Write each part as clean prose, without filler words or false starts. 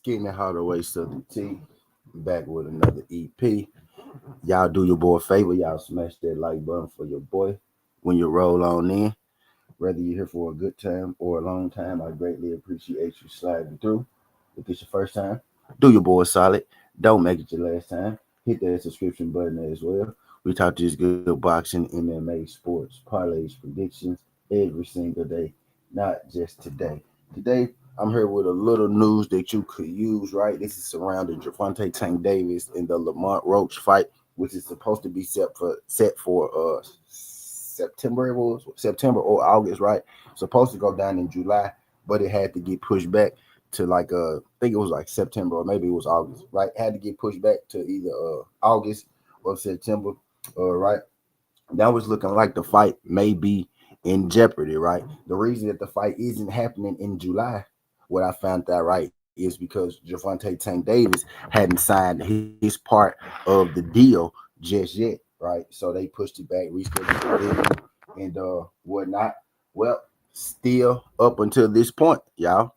Getting it how the way TWTea, back with another EP. Y'all do your boy a favor, y'all smash that like button for your boy when you roll on in. Whether you're here for a good time or a long time, I greatly appreciate you sliding through. If it's your first time, do your boy solid. Don't make it your last time. Hit that subscription button as well. We talk to this good boxing, MMA, sports, parlays, predictions every single day, not just today. Today, I'm here with a little news that you could use, right? This is surrounding Gervonta Tank Davis in the Lamont Roach fight, which is supposed to be set for September. It was September or August, right? Supposed to go down in July, but it had to get pushed back to I think it was like September or maybe it was August, right? Had to get pushed back to either August or September, right? That was looking like the fight may be in jeopardy, right? The reason that the fight isn't happening in July, what I found out right, is because Gervonta Tank Davis hadn't signed his part of the deal just yet, right? So they pushed it back, rescheduled it, and whatnot. Well, still up until this point, y'all,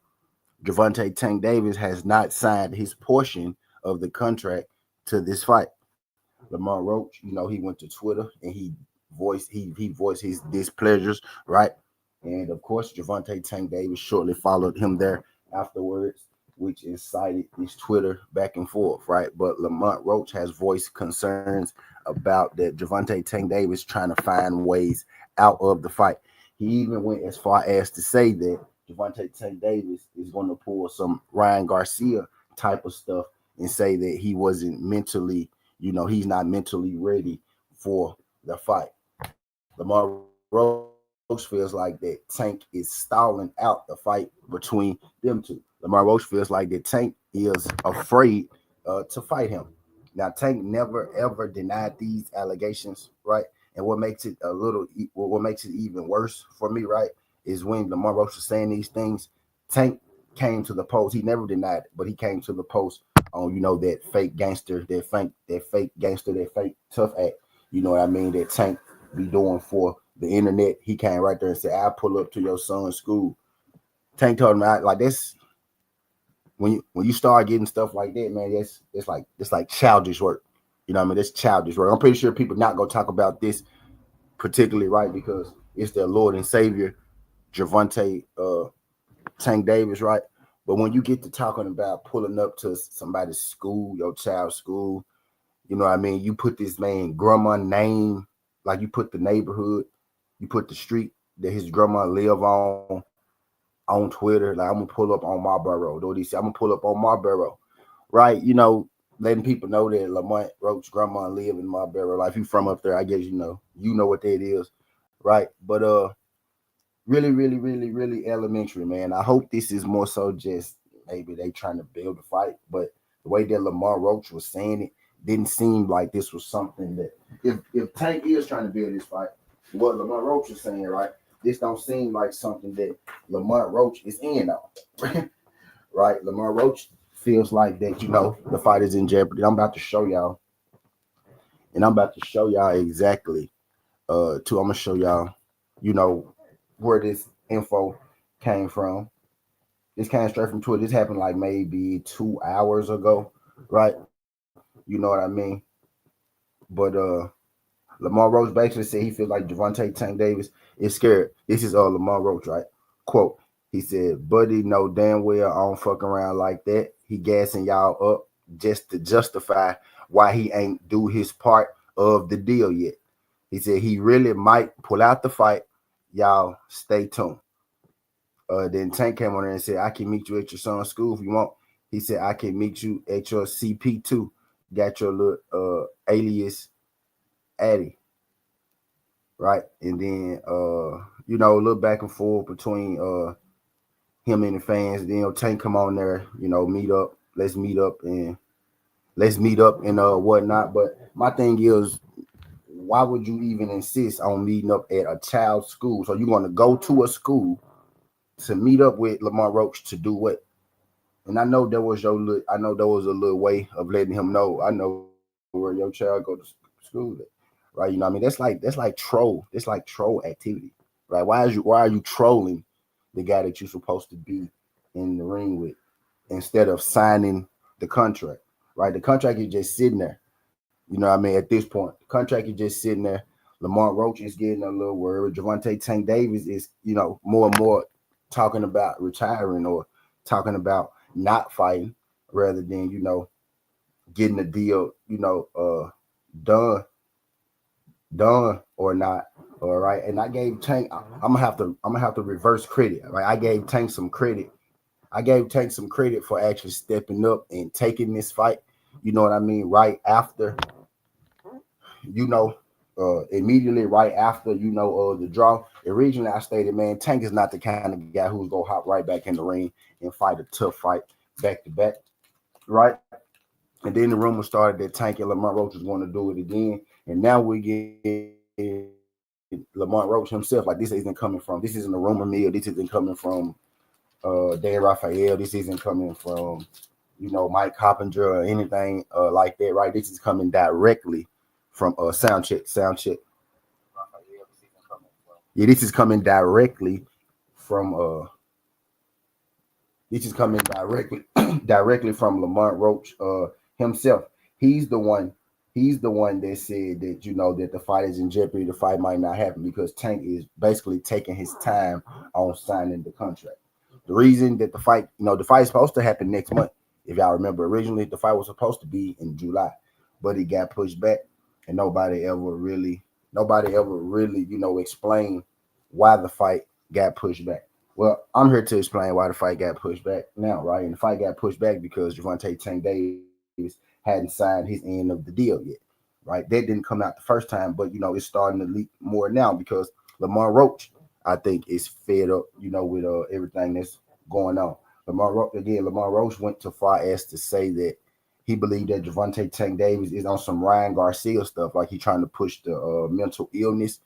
Gervonta Tank Davis has not signed his portion of the contract to this fight. Lamar Roach, he went to Twitter and he voiced his displeasures, right? And of course, Gervonta Tank Davis shortly followed him there afterwards, which incited this Twitter back and forth, right? But Lamont Roach has voiced concerns about that Gervonta Tank Davis trying to find ways out of the fight. He even went as far as to say that Gervonta Tank Davis is going to pull some Ryan Garcia type of stuff and say that he wasn't mentally, he's not mentally ready for the fight. Lamar Roach feels like that Tank is stalling out the fight between them two. Lamar Roach feels like that Tank is afraid to fight him. Now, Tank never ever denied these allegations, right? And what makes it even worse for me, right, is when Lamar Roach was saying these things, Tank came to the post. He never denied it, but he came to the post on, that fake gangster, that fake tough act. You know what I mean? That Tank be doing for the internet. He came right there and said, "I'll pull up to your son's school." Tank told me, like, this when you start getting stuff like that, man, it's like childish work. You know what I mean? That's childish work. I'm pretty sure people not gonna talk about this particularly, right, because it's their Lord and Savior, Gervonta Tank Davis, right? But when you get to talking about pulling up to somebody's school, your child's school, you know what I mean? You put this man grandma name, like you put the neighborhood, you put the street that his grandma live on Twitter. Like, I'm gonna pull up on Marlboro. I'm gonna pull up on Marlboro, right? Letting people know that Lamont Roach grandma live in Marlboro. Like, if you from up there, I guess you know what that is, right? But really, really, really, really elementary, man. I hope this is more so just maybe they trying to build a fight, but the way that Lamar Roach was saying it didn't seem like this was something that if Tank is trying to build this fight, what Lamar Roach is saying, right? This don't seem like something that Lamar Roach is in on, right? Lamar Roach feels like that, the fight is in jeopardy. I'm about to show y'all, and I'm about to show y'all exactly. I'm gonna show y'all, where this info came from. This came straight from Twitter. This happened like maybe 2 hours ago, right? You know what I mean? But Lamar Roach basically said he feels like Gervonta Tank Davis is scared. This is Lamar Roach, right? Quote, he said, "Buddy know damn well I don't fuck around like that. He gassing y'all up. just to justify why he ain't do his part of the deal yet. He said he really might pull out the fight. Y'all stay tuned. Then Tank came on there and said, I can meet you at your son's school if you want. He said, I can meet you at your CP2. Got your little alias Addy. Right. And then you know, a little back and forth between him and the fans. Then Tank come on there, you know, meet up. Let's meet up and whatnot. But my thing is, why would you even insist on meeting up at a child's school? So you're gonna go to a school to meet up with Lamar Roach to do what? And I know there was a little way of letting him know. I know where your child go to school at, right? You know what I mean? That's like troll activity, right? Why are you trolling the guy that you're supposed to be in the ring with instead of signing the contract, right? The contract is just sitting there. You know what I mean? At this point, the contract is just sitting there. Lamar Roach is getting a little worried. Gervonta Tank Davis is, you know, more and more talking about retiring or talking about not fighting rather than, you know, getting the deal, you know, done or not. All right. And I gave Tank, I'm gonna have to reverse credit. Right. I gave Tank some credit. For actually stepping up and taking this fight. You know what I mean? Right after, you know, immediately right after, you know, the draw. Originally, I stated, man, Tank is not the kind of guy who's gonna hop right back in the ring and fight a tough fight back to back, right? And then the rumor started that Tank and Lamar Roach was going to do it again, and now we get Lamar Roach himself. Like, this isn't a rumor mill. This isn't coming from Dan Raphael. This isn't coming from, you know, Mike Coppinger or anything like that, right? This is coming directly from sound check. Yeah, this is coming directly from directly from Lamar Roach himself. He's the one that said that, you know, that the fight is in jeopardy. The fight might not happen because Tank is basically taking his time on signing the contract. The reason that the fight is supposed to happen next month. If y'all remember, originally the fight was supposed to be in July, but it got pushed back, and nobody ever really, you know, explained why the fight got pushed back. Well, I'm here to explain why the fight got pushed back now, right? And the fight got pushed back because Gervonta Tank Davis hadn't signed his end of the deal yet, right? That didn't come out the first time, but, you know, it's starting to leak more now because Lamar Roach, I think, is fed up, you know, with everything that's going on. Lamar Roach went too far as to say that he believed that Gervonta Tank Davis is on some Ryan Garcia stuff, like he's trying to push the mental illness,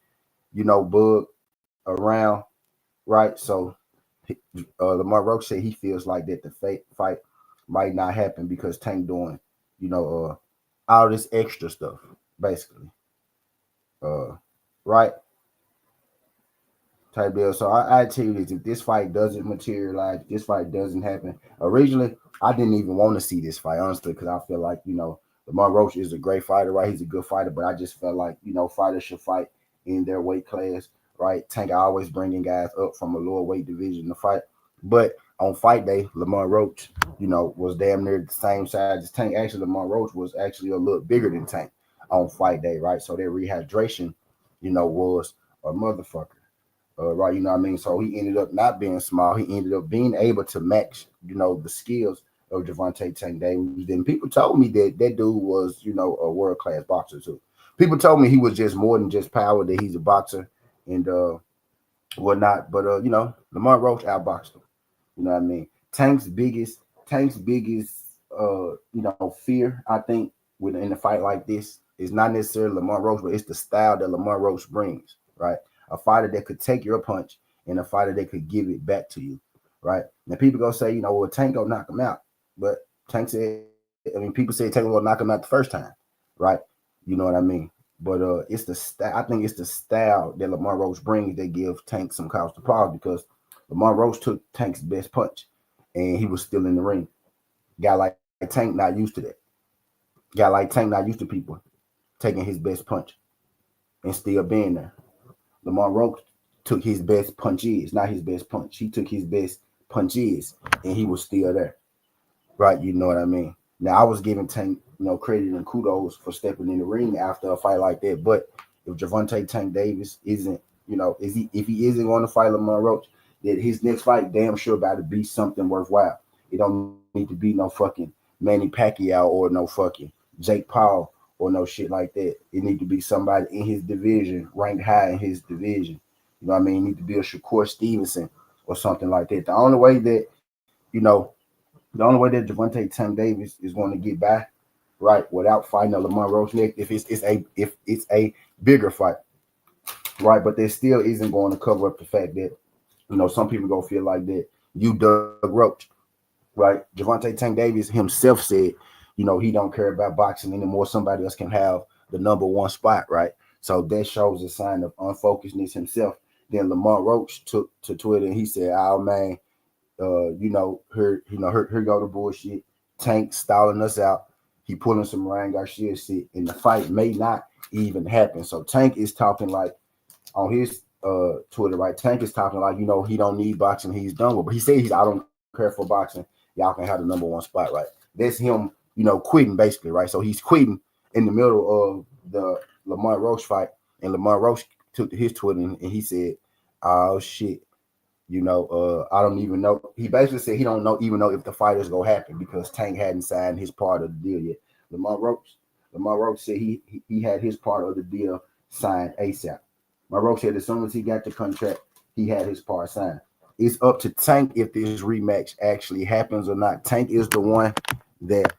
you know, bug around, right? So Lamar Roach said he feels like that the fight might not happen because Tank doing, you know, all this extra stuff, basically. Right? Type deal. So I tell you this: if this fight doesn't materialize, this fight doesn't happen. Originally, I didn't even want to see this fight, honestly, because I feel like, you know, Lamar Roach is a great fighter, right? He's a good fighter, but I just felt like, you know, fighters should fight in their weight class, right? Tank always bringing guys up from a lower weight division to fight, but on fight day, Lamar Roach, you know, was damn near the same size as Tank. Actually, Lamar Roach was actually a little bigger than Tank on fight day, right? So their rehydration, you know, was a motherfucker. Right, you know what I mean? So he ended up not being small. He ended up being able to match, you know, the skills of Gervonta Tank Davis. Then people told me that that dude was, you know, a world-class boxer too. People told me he was just more than just power, that he's a boxer and whatnot. But you know, Lamar Roach outboxed him. You know what I mean? Tank's biggest you know, fear, I think, in a fight like this is not necessarily Lamar Roach, but it's the style that Lamar Roach brings, right? A fighter that could take your punch and a fighter that could give it back to you, right? Now people gonna say, you know, well, Tank gonna knock him out, but Tank said, I mean, people say Tank gonna knock him out the first time, right? You know what I mean? But it's the style. I think it's the style that Lamar Roach brings that give Tank some cause to pause, because Lamar Roach took Tank's best punch and he was still in the ring. Guy like Tank not used to that. Guy like Tank not used to people taking his best punch and still being there. Lamar Roach took his best punches, not his best punch. He took his best punches and he was still there. Right? You know what I mean? Now I was giving Tank, credit and kudos for stepping in the ring after a fight like that. But if Gervonta Tank Davis isn't, if he isn't going to fight Lamar Roach, that his next fight damn sure about to be something worthwhile. It don't need to be no fucking Manny Pacquiao or no fucking Jake Paul or no shit like that. It need to be somebody in his division, ranked high in his division. You know what I mean? It need to be a Shakur Stevenson or something like that. The only way that Gervonta Tank Davis is going to get by, right, without fighting a Lamar Roach next, if it's a bigger fight, right? But that still isn't going to cover up the fact that some people gonna feel like that you Doug Roach, right? Gervonta Tank Davis himself said, he don't care about boxing anymore. Somebody else can have the number one spot, right? So that shows a sign of unfocusedness himself. Then Lamar Roach took to Twitter and he said, "Oh man, here go the bullshit. Tank stalling us out. He pulling some Ryan Garcia shit, and the fight may not even happen." So Tank is talking like on his Twitter, right? Tank is talking like, he don't need boxing, he's done with. But he said I don't care for boxing. Y'all can have the number one spot, right? That's him, quitting basically, right? So he's quitting in the middle of the Lamar Roach fight, and Lamar Roach took to his Twitter and he said, "Oh shit, I don't even know." He basically said he don't know even know if the fight is gonna happen because Tank hadn't signed his part of the deal yet. Lamar Roach said he had his part of the deal signed ASAP. Roach said as soon as he got the contract, he had his part signed. It's up to Tank if this rematch actually happens or not. Tank is the one that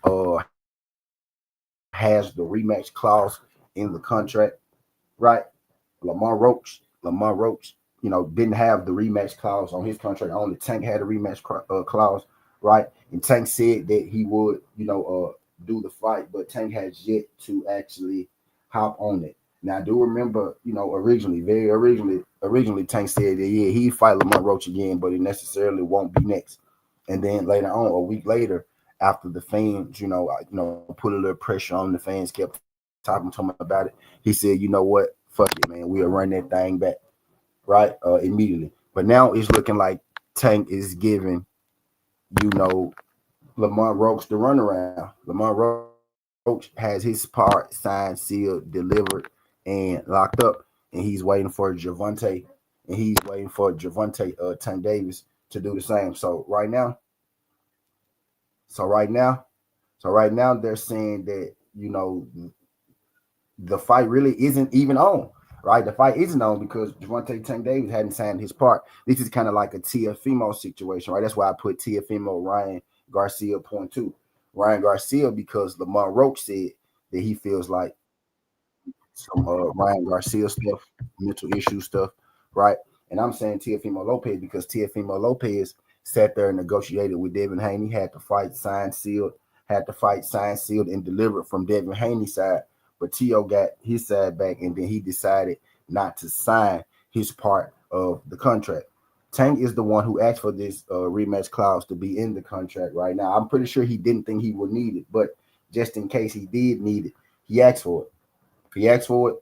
has the rematch clause in the contract, right? Lamar Roach, didn't have the rematch clause on his contract. Only Tank had a rematch clause, right? And Tank said that he would, do the fight, but Tank has yet to actually hop on it. Now I do remember, originally Tank said that yeah, he'd fight Lamar Roach again, but it necessarily won't be next. And then later on, a week later, after the fans, put a little pressure on the fans, kept talking to him about it. He said, "You know what? Fuck it, man. We'll run that thing back, right? Immediately." But now it's looking like Tank is giving, you know, Lamar Roach the runaround. Lamar Roach has his part signed, sealed, delivered, and locked up, and he's waiting for Gervonta, Tank Davis to do the same. So right now, right now they're saying that the fight really isn't even on. Right, the fight isn't on because Gervonta Tank Davis hadn't signed his part. This is kind of like a TFemo situation, right? That's why I put TFemo Ryan Garcia point two. Ryan Garcia because Lamar Roach said that he feels like some Ryan Garcia stuff, mental issue stuff, right? And I'm saying Teofimo Lopez because Teofimo Lopez sat there and negotiated with Devin Haney, had the fight signed, sealed, and delivered from Devin Haney's side. But Tio got his side back, and then he decided not to sign his part of the contract. Tank is the one who asked for this rematch clause to be in the contract right now. I'm pretty sure he didn't think he would need it, but just in case he did need it, he asked for it. If he asked for it,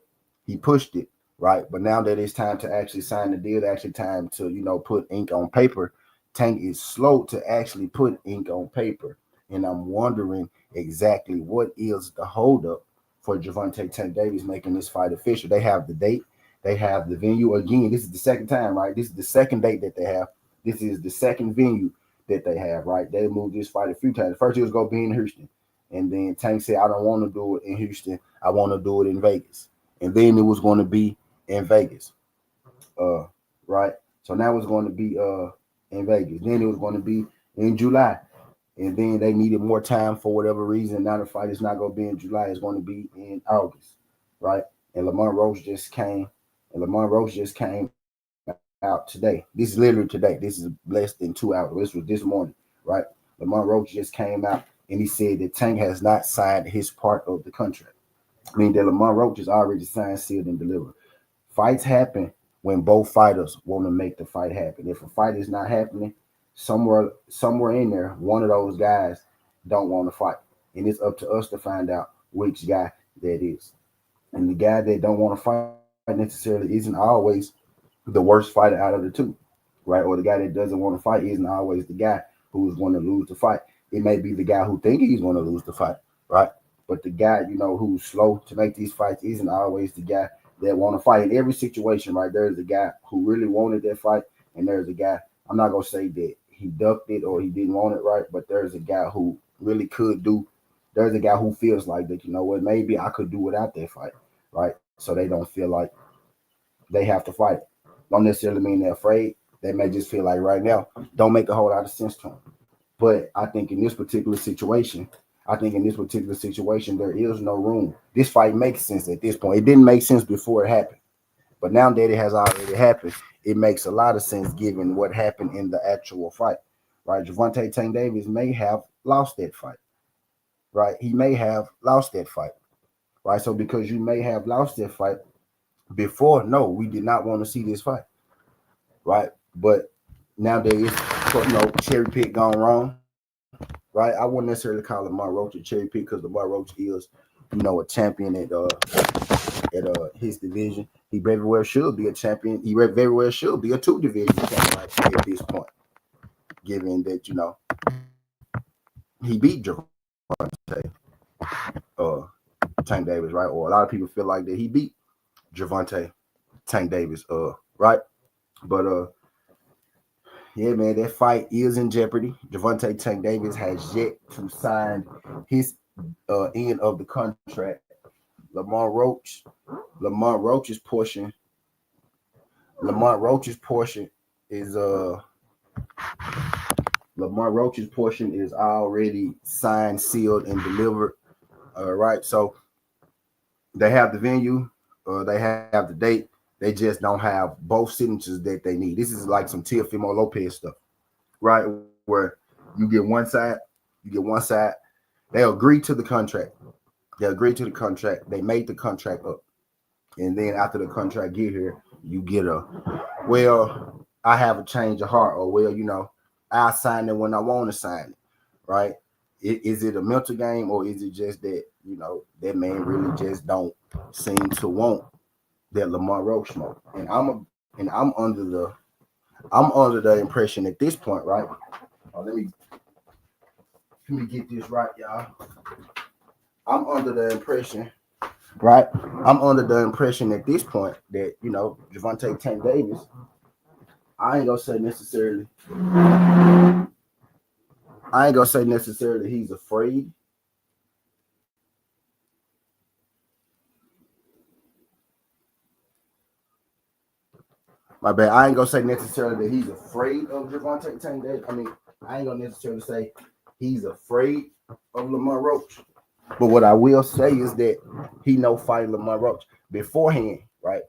he pushed it, right? But now that it's time to actually sign the deal, actually time to, put ink on paper, Tank is slow to actually put ink on paper. And I'm wondering exactly what is the holdup for Gervonta Tank Davis making this fight official. They have the date, they have the venue. Again, this is the second time, right? This is the second date that they have. This is the second venue that they have, right? They moved this fight a few times. First, it was going to be in Houston. And then Tank said, "I don't want to do it in Houston. I want to do it in Vegas." And then it was going to be in Vegas. Right? So now it's going to be in Vegas. Then it was going to be in July. And then they needed more time for whatever reason. Now the fight is not going to be in July. It's going to be in August. Right? And Lamar Roach just came. Out today. This is literally today. This is less than 2 hours. This was this morning. Right? Lamar Roach just came out and he said that Tank has not signed his part of the contract. I mean that Lamar Roach is already signed, sealed, and delivered. Fights happen when both fighters want to make the fight happen. If a fight is not happening, somewhere in there, one of those guys don't want to fight. And it's up to us to find out which guy that is. And the guy that don't want to fight necessarily isn't always the worst fighter out of the two, right? Or the guy that doesn't want to fight isn't always the guy who is going to lose the fight. It may be the guy who think he's going to lose the fight, right? But the guy, who's slow to make these fights isn't always the guy that want to fight in every situation, right? There's a guy who really wanted that fight, and there's a guy, I'm not going to say that he ducked it or he didn't want it, right? But there's a guy who really could do, there's a guy who feels like that, what, maybe I could do without that fight, right? So they don't feel like they have to fight. Don't necessarily mean they're afraid. They may just feel like right now, don't make a whole lot of sense to them. But I think in this particular situation, there is no room. This fight makes sense at this point. It didn't make sense before it happened. But now that it has already happened, it makes a lot of sense given what happened in the actual fight. Right? Gervonta Tank Davis may have lost that fight. Right? He may have lost that fight. Right? So because you may have lost that fight before, no, we did not want to see this fight. Right? But now there is, cherry pick gone wrong. Right? I wouldn't necessarily call Lamar Roach a cherry pick because Lamar Roach is, a champion at his division. He very well should be a champion. He very well should be a two division champion at this point, given that he beat Gervonta Tank Davis, right? Or a lot of people feel like that he beat Gervonta Tank Davis, right? But yeah, man, that fight is in jeopardy. Gervonta Tank Davis has yet to sign his end of the contract. Lamar Roach's portion is already signed, sealed, and delivered. Right, so they have the venue, they have the date. They just don't have both signatures that they need. This is like some Teofimo Lopez stuff, right? Where you get one side, They agree to the contract. They made the contract up. And then after the contract get here, you get I have a change of heart, or I sign it when I want to sign it, right? Is it a mental game, or is it just that that man really just don't seem to want that Lamar Roach smoke? And I'm under the impression at this point, right? Let me get this right, y'all. I'm under the impression at this point that Gervonta Tank Davis, I ain't gonna say necessarily he's afraid. My bad. I ain't gonna say necessarily that he's afraid of Gervonta Tank Davis. I mean, I ain't gonna necessarily say he's afraid of Lamar Roach. But what I will say is that he know fighting Lamar Roach beforehand, right?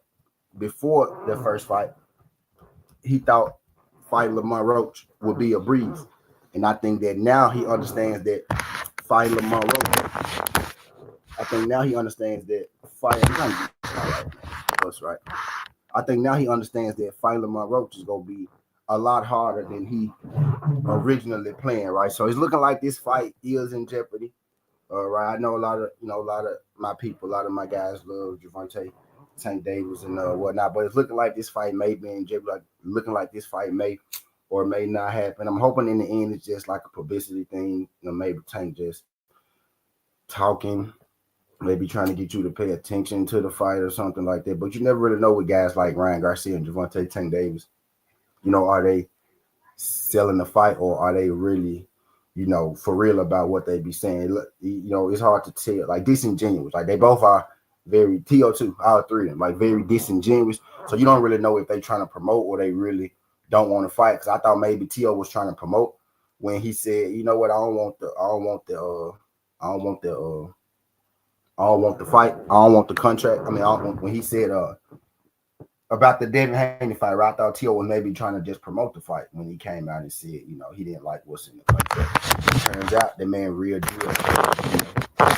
Before the first fight, he thought fighting Lamar Roach would be a breeze. And I think that now he understands that fighting Lamar Roach. I think now he understands that fighting. That's right. I think now he understands that fighting Lamar Roach is gonna be a lot harder than he originally planned, right? So it's looking like this fight is in jeopardy. Right. I know a lot of my people, a lot of my guys love Gervonta Tank Davis and whatnot, but it's looking like this fight may be in jeopardy. Looking like this fight may or may not happen. I'm hoping in the end it's just like a publicity thing. Maybe Tank just talking, maybe trying to get you to pay attention to the fight or something like that. But you never really know with guys like Ryan Garcia and Gervonta Tank Davis. Are they selling the fight or are they really, for real about what they be saying? It's hard to tell. Like disingenuous. Like they both are very TO2, all three of them, like very disingenuous. So you don't really know if they trying to promote or they really don't want to fight. Because I thought maybe T.O. was trying to promote when he said, you know what, I don't want the fight. I don't want the contract. I mean, when he said about the Devin Haney fight, right? I thought T.O. was maybe trying to just promote the fight when he came out and said, he didn't like what's in the fight. Turns out the man real deal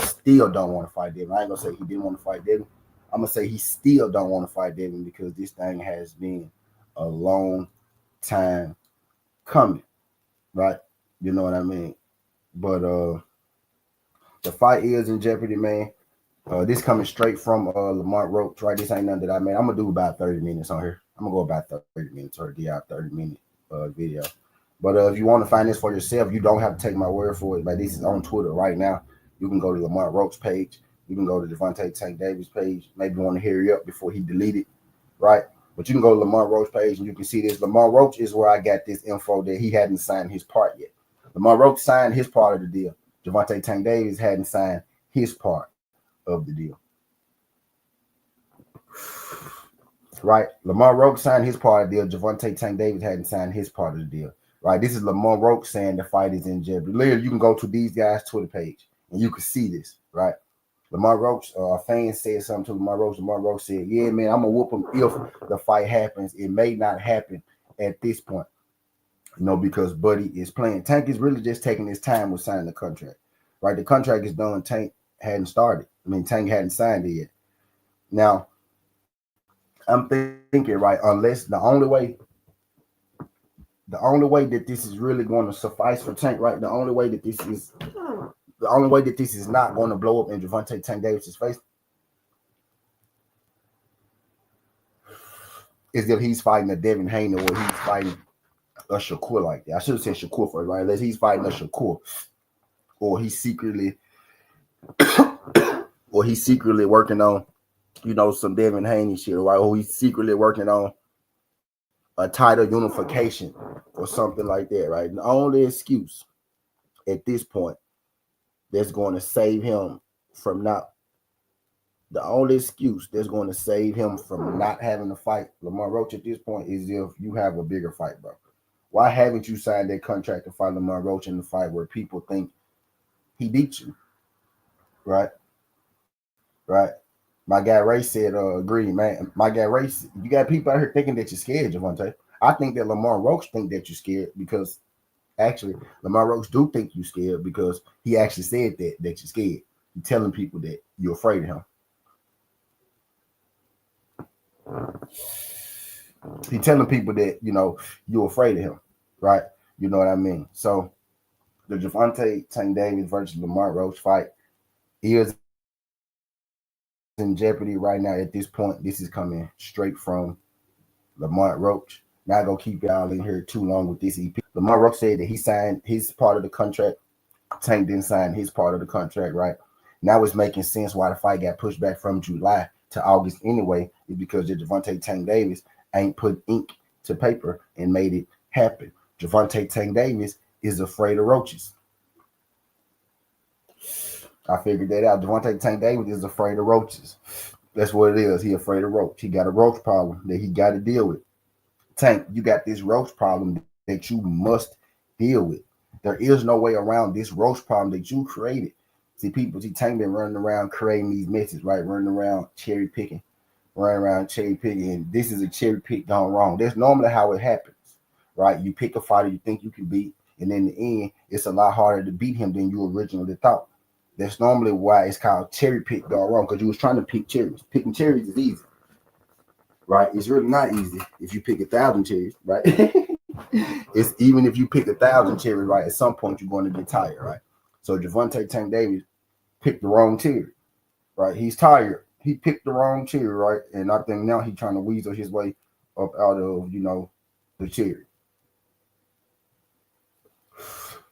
still don't want to fight Devin. I ain't gonna say he didn't want to fight Devin. I'm gonna say he still don't want to fight Devin because this thing has been a long time coming, right? You know what I mean? But the fight is in jeopardy, man. This coming straight from Lamar Roach, right? This ain't nothing that I made. I'm gonna do about 30 minutes on here. I'm gonna go about 30 minutes or the 30-minute video. But if you want to find this for yourself, you don't have to take my word for it. But this is on Twitter right now. You can go to Lamar Roach page. You can go to Javante Tank Davis page. Maybe you want to hurry up before he deleted, right? But you can go to Lamar Roach page and you can see this. Lamar Roach is where I got this info that he hadn't signed his part yet. Lamar Roach signed his part of the deal. Javante Tank Davis hadn't signed his part of the deal. Right? Lamar Roach signed his part of the deal. Javante Tank Davis hadn't signed his part of the deal. Right? This is Lamar Roach saying the fight is in jeopardy. Literally, you can go to these guys' Twitter page and you can see this, right? Lamar Roach, fans said something to Lamar Roach. Lamar Roach said, yeah, man, I'm going to whoop him if the fight happens. It may not happen at this point, because Buddy is playing. Tank is really just taking his time with signing the contract, right? The contract is done. Tank hadn't started. Tank hadn't signed it yet. Now, I'm thinking, right, unless the only way that this is really going to suffice for Tank, right? The only way that this is not going to blow up in Javante Tank Davis's face is if he's fighting a Devin Haney or he's fighting a Shakur like that. I should have said Shakur first, right? Unless he's fighting a Shakur, or he's secretly working on, some Devin Haney shit, right? Or he's secretly working on a title unification or something like that, right? And the only excuse at this point that's going to save him from not having to fight Lamar Roach at this point is if you have a bigger fight, bro. Why haven't you signed that contract to fight Lamar Roach in the fight where people think he beat you? Right? My guy Ray said, agree, man. My guy Ray, you got people out here thinking that you're scared, Javante. I think that Lamar Roach think that you're scared because actually Lamar Roach do think you're scared because he actually said that you're scared. You're telling people that you're afraid of him. He's telling people that, you're afraid of him, right? You know what I mean? So the Javante Tank Davis versus Lamar Roach fight is in jeopardy right now at this point. This is coming straight from Lamar Roach. Not gonna keep y'all in here too long with this EP. Lamar Roach said that he signed his part of the contract. Tank didn't sign his part of the contract, right? Now it's making sense why the fight got pushed back from July to August anyway, is because the Javante Tank Davis ain't put ink to paper and made it happen. Javante Tank Davis is afraid of roaches. I figured that out. Javante Tank Davis is afraid of roaches. That's what it is. He afraid of roach. He got a roach problem that he got to deal with. Tank, you got this roach problem that you must deal with. There is no way around this roach problem that you created. See, Tank been running around creating these messes, right? Running around cherry picking. And this is a cherry pick gone wrong. That's normally how it happens, right? You pick a fighter you think you can beat, and in the end, it's a lot harder to beat him than you originally thought. That's normally why it's called cherry pick gone wrong, because you was trying to pick cherries. Picking cherries is easy, right? It's really not easy if you pick 1,000 cherries, right? It's even if you pick 1,000 cherries, right? At some point, you're going to get tired, right? So Javante Tank Davis picked the wrong cherry, right? He's tired. He picked the wrong cherry, right? And I think now he's trying to weasel his way up out of, the cherry.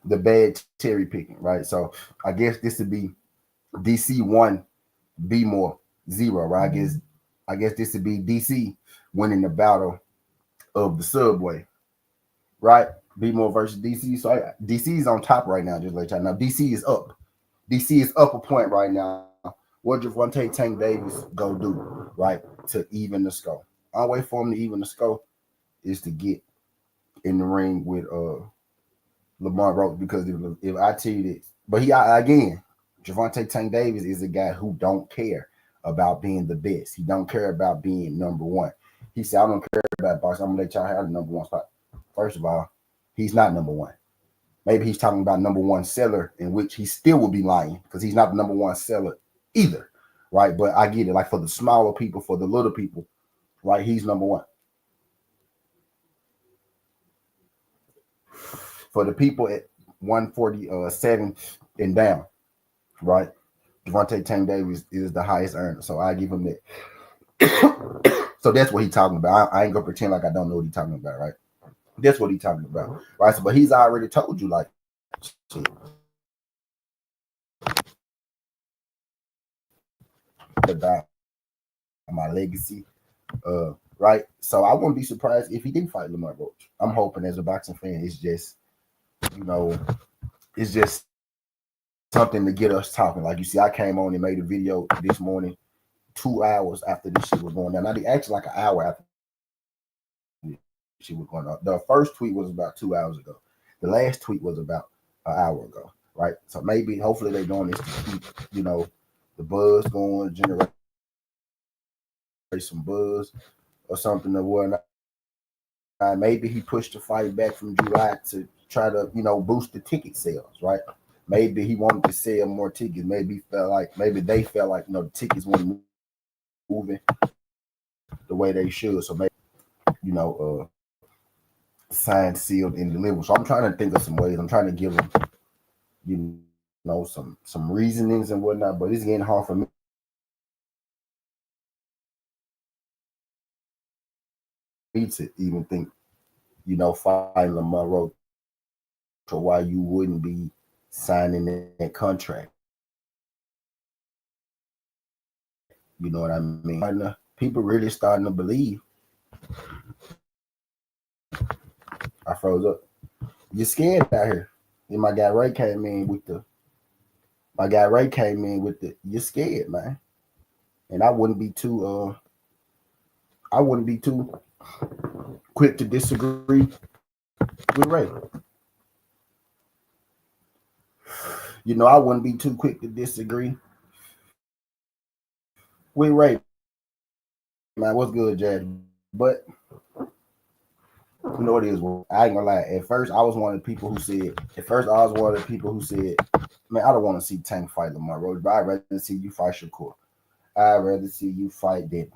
The bad cherry picking, right? So I guess this would be DC 1, B more 0, right? I guess this would be DC winning the battle of the subway, right? B more versus DC. So DC is on top right now, just like y'all know. DC is up. DC is up a point right now. What Javante Tank Davis go do, right, to even the score? Our way for him to even the score is to get in the ring with Lamar Roach, because if I tell you this, but Javante Tank Davis is a guy who don't care about being the best. He don't care about being number one. He said, I don't care about boxing. I'm gonna let y'all have the number one spot. First of all, he's not number one. Maybe he's talking about number one seller, in which he still would be lying because he's not the number one seller either, right? But I get it. Like for the smaller people, for the little people, right? He's number one. For the people at 147 and down, right? Javante Tank Davis is the highest earner, so I give him that. So that's what he's talking about. I ain't gonna pretend like I don't know what he's talking about, right? That's what he's talking about, right? So, but he's already told you, like, shit, about my legacy, right? So I wouldn't be surprised if he didn't fight Lamar Roach. I'm hoping, as a boxing fan, it's just, you know, it's just something to get us talking. Like, you see, I came on and made a video this morning, 2 hours after this shit was going down. Not actually like an hour after this shit was going on. The first tweet was about 2 hours ago. The last tweet was about an hour ago, right? So maybe, hopefully, they're doing this to keep, you know, the buzz going, generate some buzz or something or whatnot. Maybe he pushed the fight back from July to try to, you know, boost the ticket sales, right? Maybe he wanted to sell more tickets. Maybe they felt like, you know, the tickets weren't moving the way they should. So maybe, you know, signed, sealed, and delivered. So I'm trying to think of some ways. I'm trying to give them, you know, some reasonings and whatnot. But it's getting hard for me to even think, you know, fighting Lamar Roach, or why you wouldn't be signing that contract. You know what I mean? People really starting to believe. I froze up. You're scared out here. And my guy Ray came in with the. You're scared, man. And I wouldn't be too. I wouldn't be too quick to disagree with Ray. You know, I wouldn't be too quick to disagree with Ray. Man, what's good, Jazz? But you know what it is. I ain't gonna lie. At first, I was one of the people who said. Man, I don't want to see Tank fight Lamar Roach, but I'd rather see you fight Shakur. I'd rather see you fight Devin.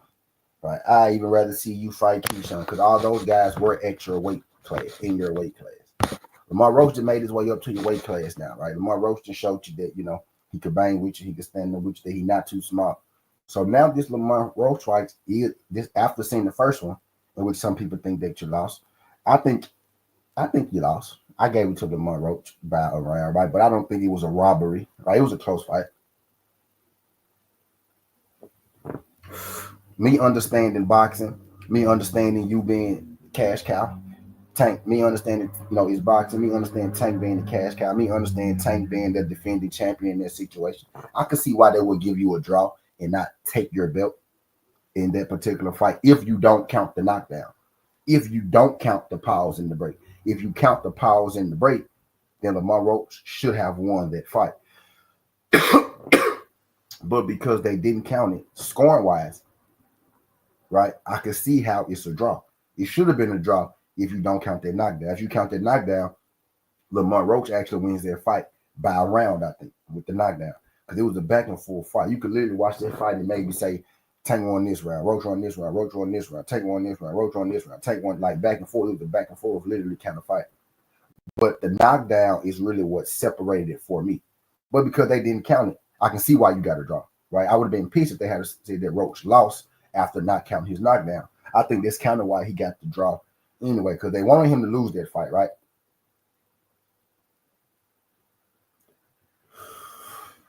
Right? I even rather see you fight Keyshawn, because all those guys were at your weight class, in your weight class. Lamar Roach made his way up to your weight class now, right? Lamar Roach just showed you that, you know, he could bang with you, he could stand up with you, that he's not too small. So now this Lamar Roach fight, this after seeing the first one, in which some people think that you lost, I think you lost. I gave it to Lamar Roach by a round, right? But I don't think it was a robbery, right? It was a close fight. Me understanding boxing, me understanding you being cash cow, Tank, me understanding, you know, is boxing, me understanding Tank being the cash cow, me understanding Tank being the defending champion in that situation. I could see why they would give you a draw and not take your belt in that particular fight if you don't count the knockdown. If you don't count the pause in the break. If you count the pause in the break, then Lamar Roach should have won that fight. But because they didn't count it scoring wise, right, I can see how it's a draw. It should have been a draw if you don't count that knockdown. If you count that knockdown, Lamar Roach actually wins that fight by a round, I think, with the knockdown. Because it was a back and forth fight. You could literally watch that fight and maybe say, Tank won this round, Roach won this round, Roach won this round, Tank won this round, Roach won this round, Tank won, like back and forth. It was a back and forth, literally kind of fight. But the knockdown is really what separated it for me. But because they didn't count it, I can see why you got a draw, right? I would have been pissed if they had said that Roach lost after not counting his knockdown. I think that's kind of why he got the draw anyway, because they wanted him to lose that fight, right?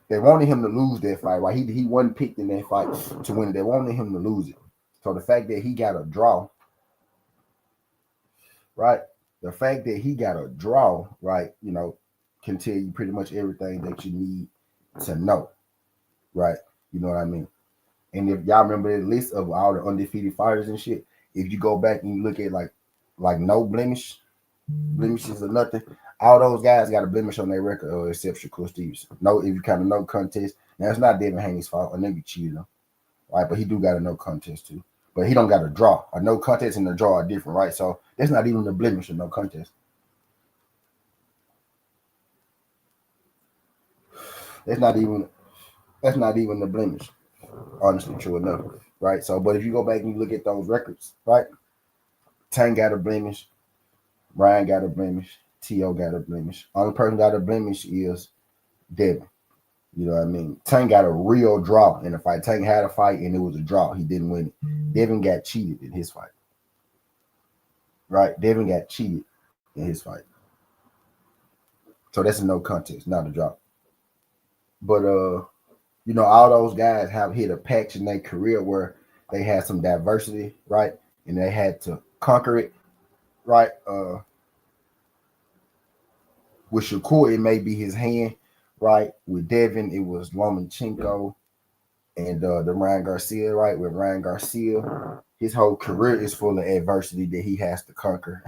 They wanted him to lose that fight, right? He wasn't picked in that fight to win it. They wanted him to lose it. So the fact that he got a draw, right? The fact that he got a draw, right, you know, can tell you pretty much everything that you need to know, right? You know what I mean? And if y'all remember the list of all the undefeated fighters and shit, if you go back and you look at like no blemishes or nothing, all those guys got a blemish on their record, except Shakur Stevenson. No, if you kind of no contest. Now it's not Devin Haney's fault. A nigga cheated him, right? But he do got a no contest too. But he don't got a draw. A no contest and a draw are different, right? So that's not even the blemish of no contest. That's not even the blemish. Honestly, true enough, right? So, but if you go back and you look at those records, right? Tank got a blemish, Ryan got a blemish, T.O. got a blemish. Only person got a blemish is Devin. You know what I mean? Tank got a real draw in the fight. Tank had a fight and it was a draw. He didn't win it. Devin got cheated in his fight. right? Devin got cheated in his fight. So that's a no contest, not a drop. But all those guys have hit a patch in their career where they had some diversity, right? And they had to conquer it, right? With Shakur, it may be his hand, right? With Devin, it was Lomachenko and the Ryan Garcia, right? With Ryan Garcia, his whole career is full of adversity that he has to conquer.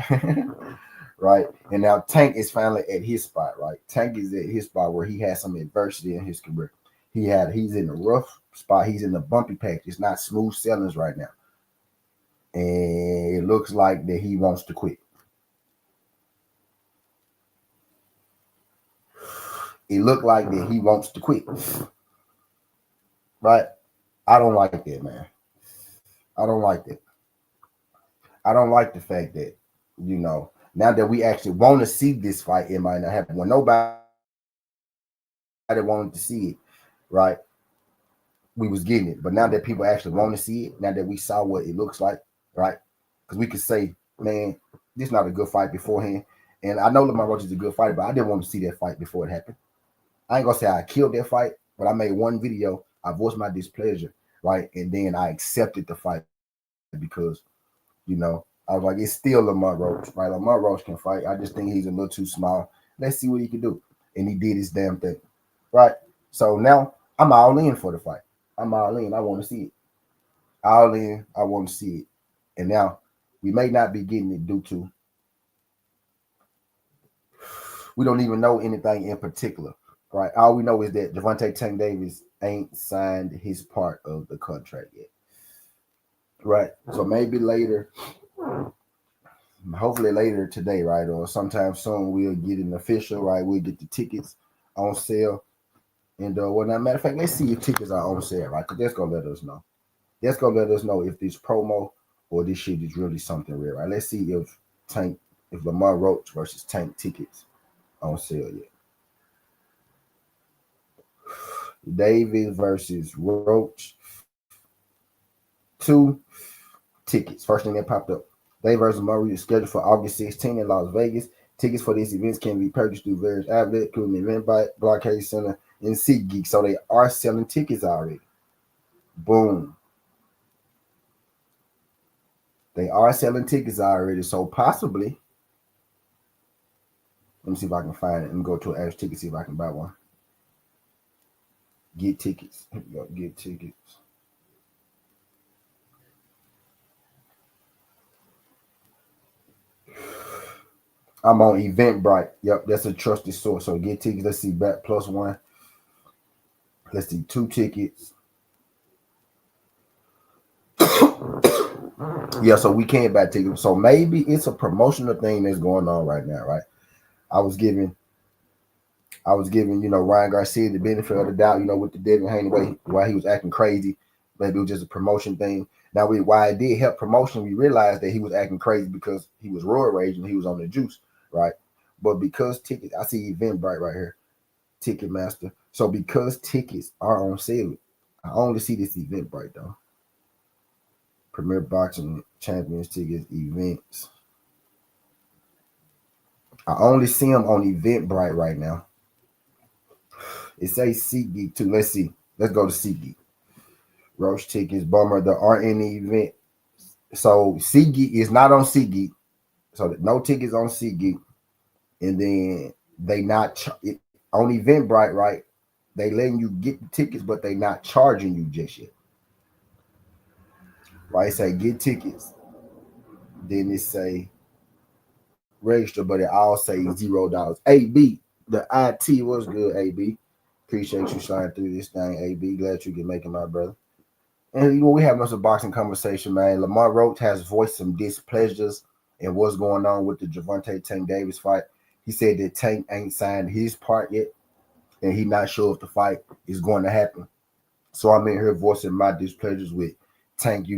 Right? And now Tank is finally at his spot, right? Tank is at his spot where he has some adversity in his career. He's in the rough spot, he's in the bumpy patch. It's not smooth sailings right now. And it looks like that he wants to quit. It looked like that he wants to quit. Right? I don't like that, man. I don't like that. I don't like the fact that, now that we actually want to see this fight, it might not happen. When nobody wanted to see it, right? We was getting it. But now that people actually want to see it, now that we saw what it looks like, right? Because we could say, man, this is not a good fight beforehand. And I know Lamar Roach is a good fighter, but I didn't want to see that fight before it happened. I ain't gonna say I killed that fight, but I made one video. I voiced my displeasure, right? And then I accepted the fight because, I was like, it's still Lamar Roach, right? Lamar Roach can fight. I just think he's a little too small. Let's see what he can do. And he did his damn thing, right? So now I'm all in for the fight. I'm all in. I want to see it. All in. I want to see it. And now we may not be getting it due to we don't even know anything in particular, right? All we know is that Gervonta Tank Davis ain't signed his part of the contract yet, right? So maybe later, hopefully later today, right, or sometime soon, we'll get an official, right? We'll get the tickets on sale and whatnot. Matter of fact, let's see if tickets are on sale, right? Because that's gonna let us know. That's gonna let us know if this promo or this shit is really something real, right? Let's see if Lamar Roach versus Tank tickets on sale yet. Davis versus Roach. 2 tickets. First thing that popped up. Davis versus Murray is scheduled for August 16 in Las Vegas. Tickets for these events can be purchased through various outlets, including Eventbrite, Blockade Center, and SeatGeek. So they are selling tickets already. Boom. They are selling tickets already. So possibly, let me see if I can find it and go to an Ash Ticket, see if I can buy one. Get tickets. Here we go. Get tickets. I'm on Eventbrite. Yep, that's a trusted source. So get tickets. Let's see, bet +1. Let's see, 2 tickets. Yeah, so we can't buy tickets. So maybe it's a promotional thing that's going on right now, right? I was giving, Ryan Garcia the benefit of the doubt, with the Devin Haney why he was acting crazy. Maybe it was just a promotion thing. Now, why it did help promotion, we realized that he was acting crazy because he was roid raging, he was on the juice, right? But because tickets, I see Eventbrite right here, Ticketmaster. So because tickets are on sale, I only see this Eventbrite though. Premier Boxing Champions tickets, events. I only see them on Eventbrite right now. It says SeatGeek too. Let's see. Let's go to SeatGeek. Roach tickets, bummer. There aren't any event. So SeatGeek is not on SeatGeek. So no tickets on SeatGeek. And then they not on Eventbrite, right? They letting you get the tickets, but they not charging you just yet. Right? It say get tickets. Then it say register, but it all say $0. AB, the IT was good, AB. Appreciate you sliding through this thing, AB. Glad you can make it, my brother. And we have another boxing conversation, man. Lamar Roach has voiced some displeasures in what's going on with the Gervonta Tank Davis fight. He said that Tank ain't signed his part yet, and he's not sure if the fight is going to happen. So I'm in here voicing my displeasures with Tank,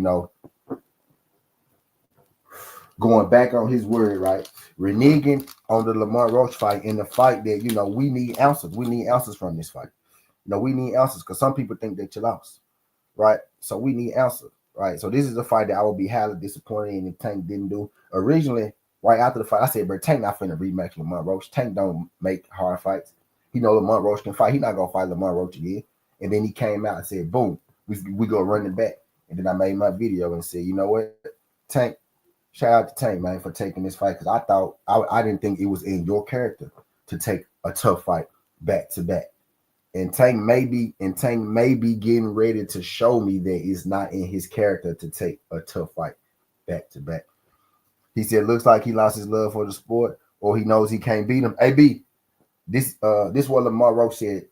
going back on his word, right? Reneging on the Lamar Roach fight in the fight that, we need answers. We need answers from this fight. We need answers because some people think that you lost, right? So we need answers. right? So this is a fight that I would be highly disappointed in if Tank didn't do. Originally, right after the fight, I said, bro, Tank not finna rematch Lamont Roach. Tank don't make hard fights. He know Lamont Roach can fight. He not gonna fight Lamont Roach again. And then he came out and said, boom, we go run it back. And then I made my video and said, you know what, Tank, shout out to Tank, man, for taking this fight, because I thought I didn't think it was in your character to take a tough fight back to back. And Tank may be getting ready to show me that it's not in his character to take a tough fight back to back. He said, looks like he lost his love for the sport, or he knows he can't beat him. AB, this what Lamar Roach said.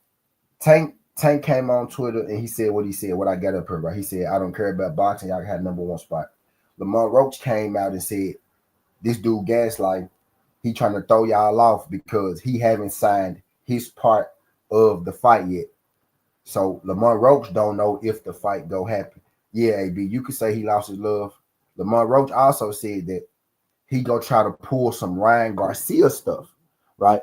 Tank came on Twitter and he said what he said, what I got up here, right? He said, I don't care about boxing, y'all had number one spot. Lamar Roach came out and said, this dude Gaslight, he trying to throw y'all off because he haven't signed his part of the fight yet. So Lamar Roach don't know if the fight go happen. Yeah, AB, you could say he lost his love. Lamar Roach also said that he go try to pull some Ryan Garcia stuff, right?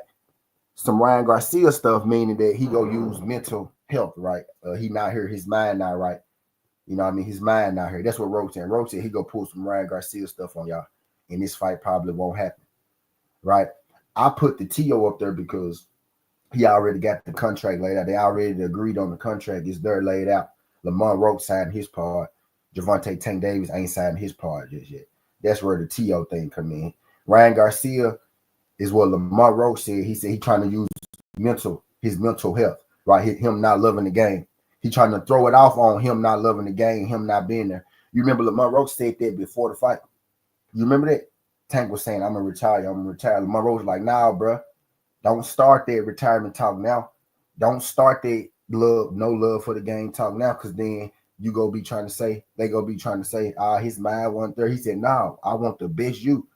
Some Ryan Garcia stuff, meaning that he go use mental health, right? He not here, his mind not right. You know what I mean? His mind not here. That's what Roach said. Roach said he go pull some Ryan Garcia stuff on y'all, and this fight probably won't happen, right? I put the TO up there because he already got the contract laid out. They already agreed on the contract. It's there laid out. Lamar Roach signed his part. Javante Tank Davis ain't signed his part just yet. That's where the TO thing come in. Ryan Garcia is what Lamar Roach said. He said he trying to use his mental health, right? Him not loving the game. He trying to throw it off on him not loving the game, him not being there. You remember Lamar Roach said that before the fight. You remember that? Tank was saying, I'm going to retire. I'm going to retire. Lamar Roach was like, nah, bro. Don't start that retirement talk now. Don't start that no love for the game talk now, because then you go be trying to say, they go be trying to say, his mind wasn't there. He said, no, I want the best you.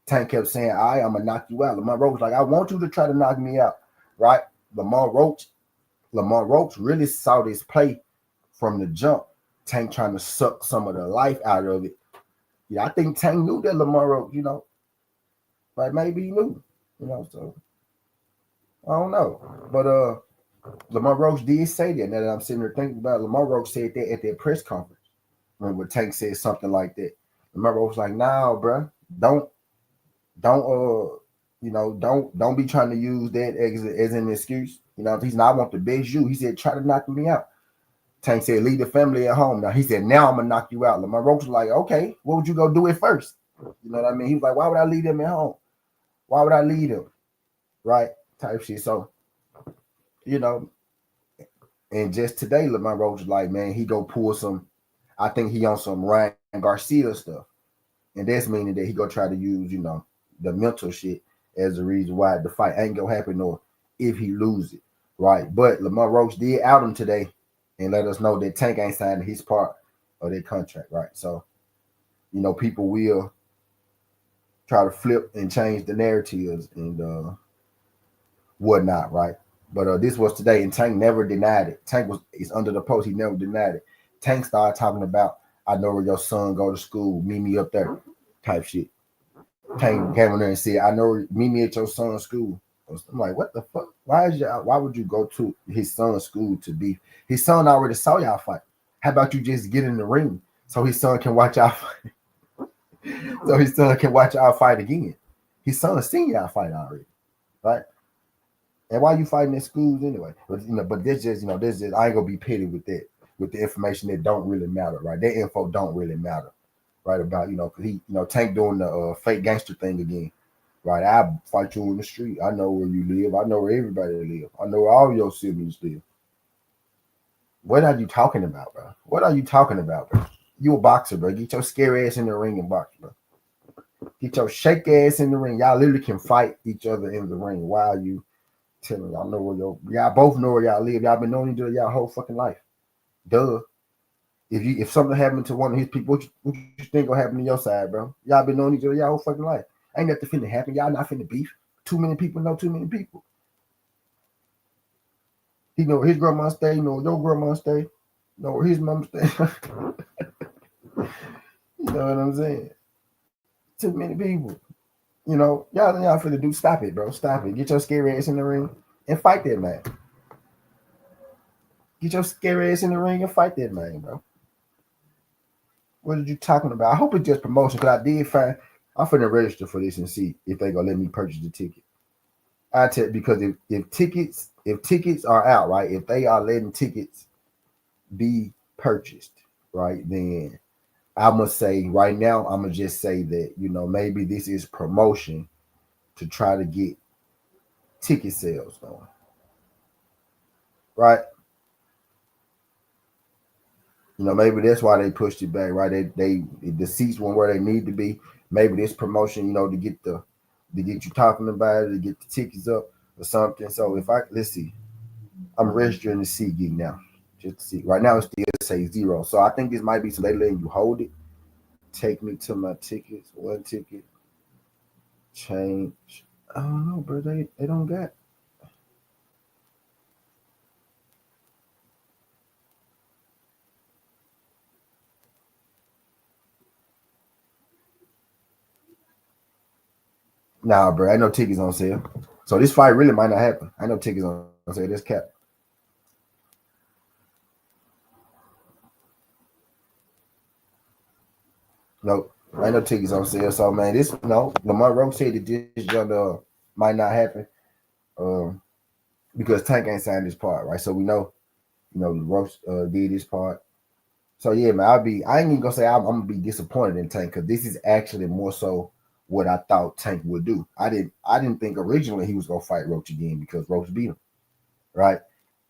Tank kept saying, I'm going to knock you out. Lamar Roach was like, I want you to try to knock me out, right? Lamar Roach really saw this play from the jump. Tank trying to suck some of the life out of it. Yeah, I think Tank knew that Lamar Roach, like maybe he knew, so I don't know. But Lamar Roach did say that. Now that I'm sitting there thinking about it, Lamar Roach said that at that press conference when Tank said something like that. Lamar Roach was like, nah, bro, don't be trying to use that as an excuse. He's not, I want the best you. He said, try to knock me out. Tank said, leave the family at home. Now he said, now I'm gonna knock you out. Lamar Roach was like, okay, what would you go do it first? You know what I mean? He was like, why would I leave them at home? Why would I leave them? Right? Type shit. So, and just today, Lamar Roach was like, man, he go pull some, I think he on some Ryan Garcia stuff. And that's meaning that he go try to use, the mental shit as the reason why the fight ain't gonna happen, or if he lose it, right? But Lamar Roach did out him today and let us know that Tank ain't signed his part of their contract, right? So, people will try to flip and change the narratives and whatnot, right? But this was today, and Tank never denied it. Tank is under the post. He never denied it. Tank started talking about, I know where your son go to school. Meet me up there, type shit. Tank came in there and said, I know, meet me at your son's school. I'm like, what the fuck? Why would you go to his son's school to be? His son already saw y'all fight. How about you just get in the ring so his son can watch y'all fight? So his son can watch y'all fight again. His son seen y'all fight already, right? And why you fighting at schools anyway? But this just, I ain't gonna be petty with that, with the information that don't really matter, right? That info don't really matter, right? About, because he, Tank doing the fake gangster thing again, right? I fight you in the street. I know where you live. I know where everybody live. I know where all your siblings live. What are you talking about, bro? What are you talking about, bro? You a boxer, bro. Get your scary ass in the ring and box, bro. Get your shake ass in the ring. Y'all literally can fight each other in the ring. Why are you telling y'all know where y'all both know where y'all live? Y'all been knowing each other y'all whole fucking life. Duh. If something happened to one of his people, what you think gonna happen to your side, bro? Y'all been knowing each other y'all whole fucking life. Ain't nothing finna happen. Y'all not finna beef. Too many people know too many people. He know where his grandma stay. You know where your grandma stay. You know where his mom stay. You know what I'm saying? Too many people. Y'all finna do. Stop it, bro. Stop it. Get your scary ass in the ring and fight that man. Get your scary ass in the ring and fight that man, bro. What are you talking about? I hope it's just promotion because I did find I'm finna register for this and see if they gonna let me purchase the ticket. I tell because if tickets are out, right, if they are letting tickets be purchased, right, then I must say right now, I'm gonna just say that, maybe this is promotion to try to get ticket sales going. Right? Maybe that's why they pushed it back, right? They the seats weren't where they need to be. Maybe this promotion, to get you talking about it, to get the tickets up or something. So if I let's see, I'm registering the seat gig now. Just to see. Right now it still says 0. So I think this might be so they letting you hold it. Take me to my tickets. One ticket. Change. I don't know, bro. They don't got. Nah, bro. I know tickets on sale. So this fight really might not happen. I know tickets on sale. This cap. No, I know tickets on sale. So man, this Lamar Roach said that this jump might not happen. Um, because Tank ain't signed this part, right? So we know, Roach did this part. So yeah, man, I ain't even gonna say I'm gonna be disappointed in Tank because this is actually more so what I thought Tank would do. I didn't think originally he was gonna fight Roach again because Roach beat him, right?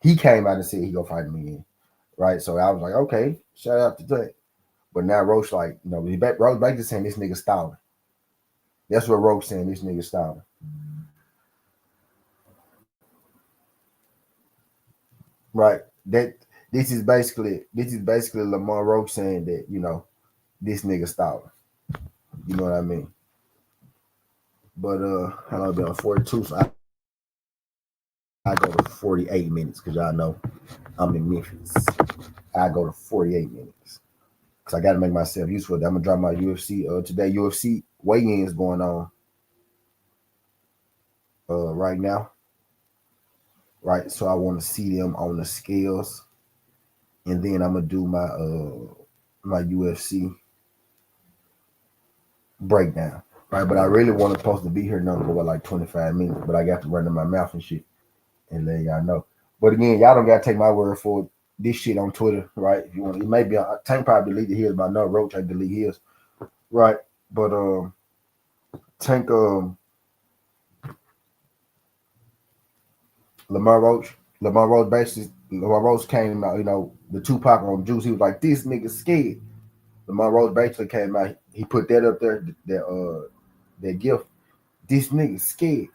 He came out and said he gonna fight him again, right? So I was like, okay, shout out to Tank. But now Roach like, Roach basically saying this nigga stalling. That's what Roach saying, this nigga stalling. Right. That this is basically Lamar Roach saying that, this nigga stalling. You know what I mean? But how long been on 42? So I go to 48 minutes because y'all know I'm in Memphis. I go to 48 minutes. Cause I gotta make myself useful. I'm gonna drop my UFC today. UFC weigh-ins going on right now. Right. So I want to see them on the scales. And then I'm gonna do my UFC breakdown. Right. But I really wasn't supposed to be here no for like 25 minutes, but I got to run in my mouth and shit and let y'all know. But again, y'all don't gotta take my word for it. This shit on Twitter, right? If you want, it may be Tank probably deleted his, but I know Roach I delete his, right? But Tank Lamar Roach, Lamar Roach came out, the Tupac on Juice. He was like, "This nigga scared." Lamar Roach basically came out. He put that up there, that gift. This nigga scared,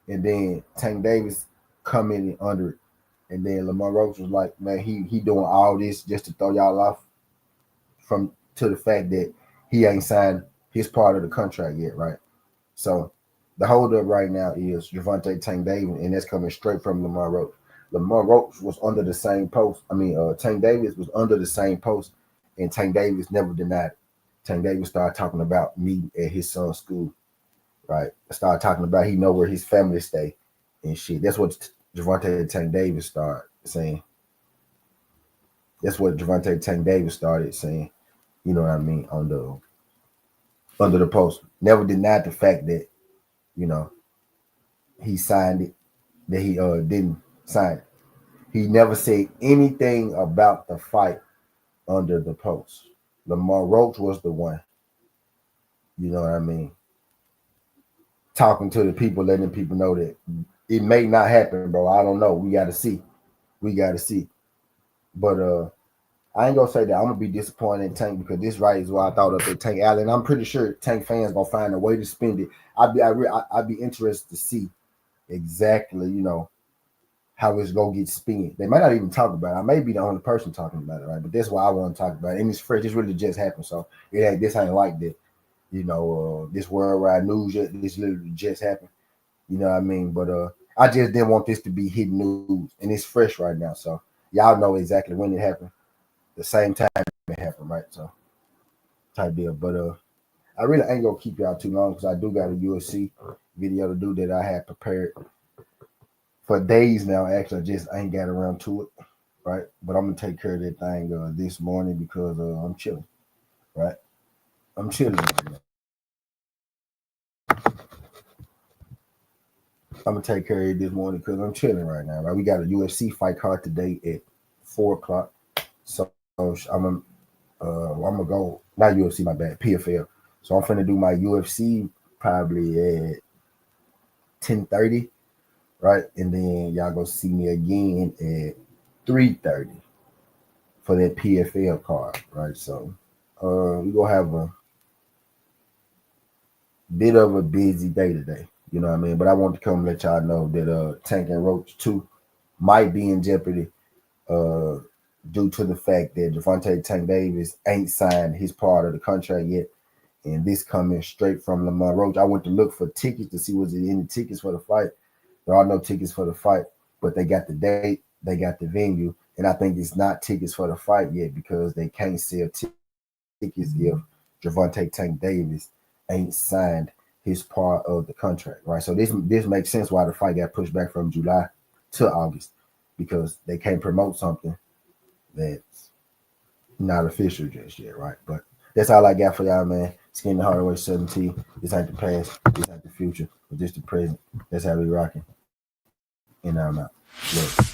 and then Tank Davis come in under it, and then Lamar Roach was like, "Man, he doing all this just to throw y'all off from to the fact that he ain't signed his part of the contract yet, right?" So the holdup right now is Gervonta Tank Davis, and that's coming straight from Lamar Roach. Lamar Roach was under the same post. I mean, Tank Davis was under the same post, and Tank Davis never denied it. Tank Davis started talking about me at his son's school, right? Started talking about he know where his family stay and shit. That's what Gervonta Tank Davis started saying. That's what Gervonta Tank Davis started saying. You know what I mean? On the under the post, never denied the fact that you know he signed it, that he didn't sign it. He never said anything about the fight under the post. Lamar Roach was the one, you know what I mean, talking to the people, letting people know that it may not happen, bro. I don't know. We gotta see. We gotta see. But I ain't gonna say that I'm gonna be disappointed in Tank because this right is what I thought of at Tank Allen. I'm pretty sure Tank fans gonna find a way to spend it. I'd be interested to see exactly, how it's gonna get spent. They might not even talk about it. I may be the only person talking about it, right? But that's why I want to talk about it. And it's fresh. This really just happened, so this ain't like that. This worldwide news. This literally just happened. You know what I mean? But I just didn't want this to be hidden news, and it's fresh right now. So y'all know exactly when it happened. The same time it happened, right? So type deal. But I really ain't gonna keep y'all too long because I do got a UFC video to do that I had prepared for days now. Actually, I just ain't got around to it, right? But I'm gonna take care of that thing this morning because I'm chilling. right? I'm chilling right now. I'm gonna take care of it this morning because I'm chilling right now. Right, we got a UFC fight card today at 4 o'clock. So I'm gonna go not UFC, my bad, PFL. So I'm finna do my UFC probably at 10:30, right? And then y'all go see me again at 3:30 for that PFL card, right? So we gonna have a bit of a busy day today. You know what I mean? But I want to come and let y'all know that Tank and Roach 2 might be in jeopardy uh due to the fact that Gervonta Tank Davis ain't signed his part of the contract yet. And this coming straight from Lamar Roach. I went to look for tickets to see was there any tickets for the fight. There are no tickets for the fight, but they got the date, they got the venue, and I think it's not tickets for the fight yet because they can't sell tickets if Gervonta Tank Davis ain't signed his part of the contract, right? So this makes sense why the fight got pushed back from July to August because they can't promote something that's not official just yet, right? But that's all I got for y'all, man. Skin the hard way 17. This ain't the past, this ain't the future, but just the present. That's how we rocking. And I'm out. Look.